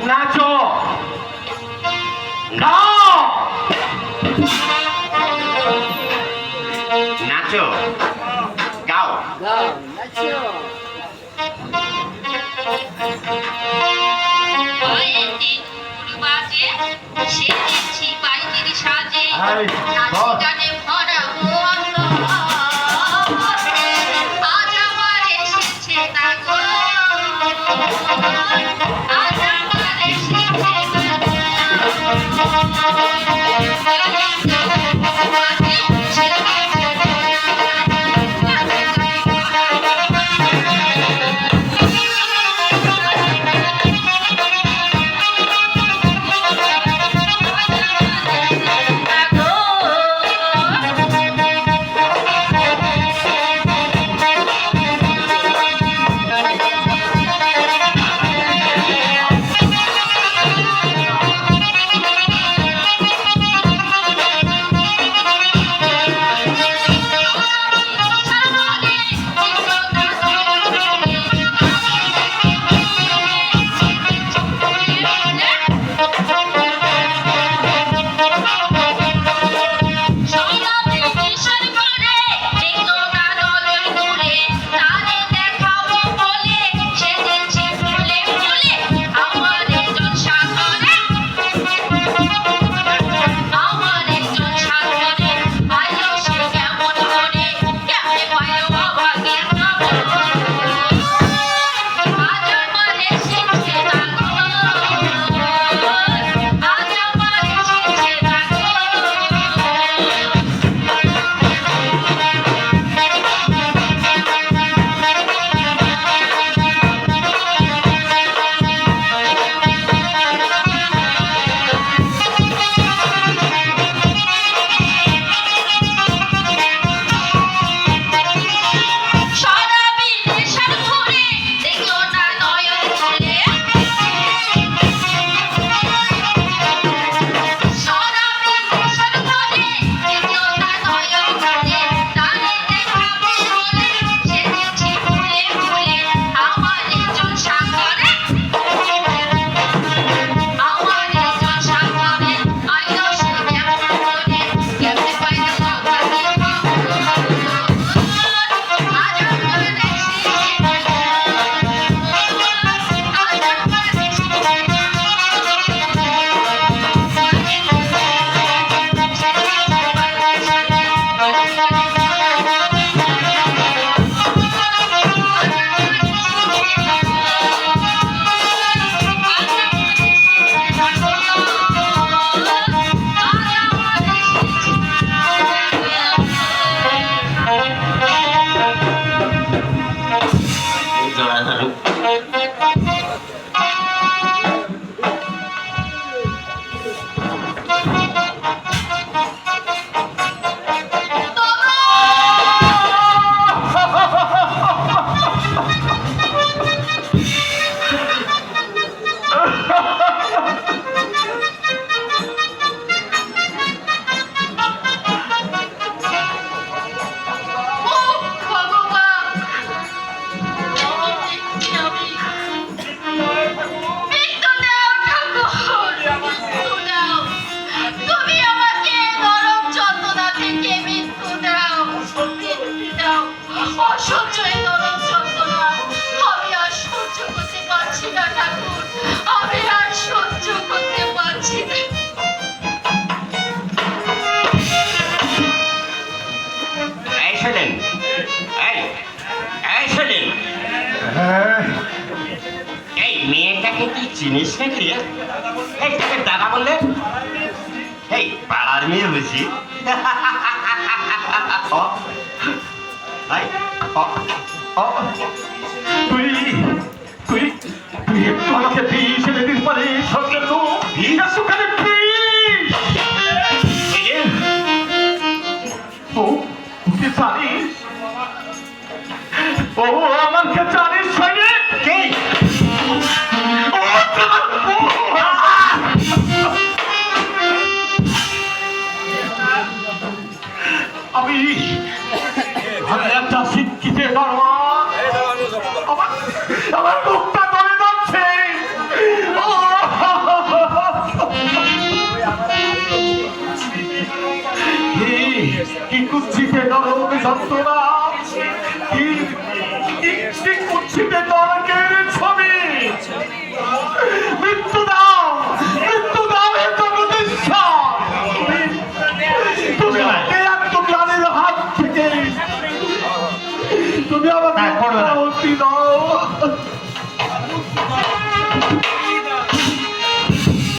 নাচো না, নাচো, গাও গাও, নাচো। পায়েতে ঘুঙুর বাজে, সেজেছি বাইরের সাজে, নাচি গানে ভরা মন। আজ আমার এসেছে না গো, আজ আমার এসেছে না গো। চিনিস নাকি? এই তাকে দাদা বললে? এই পাড়ার মেয়ে বুঝি? তুই তুই তুই একটু আমাকে বিষ এনে দিস পারে সঙ্গে তো সুখানে জানিস ও আমাকে জানিস সঙ্গে কে? আমি একটা শিক্ষিত আমার কি কুচ্ছিতে নরক যন্ত্রণা, কি কুচ্ছিতে নরকের ছবি। মৃত্যু দাও হে জগদীশ্বর। তুমি আমাকে আত্মজ্ঞানের হাত থেকে তুমি আমাকে মুক্তি দাও।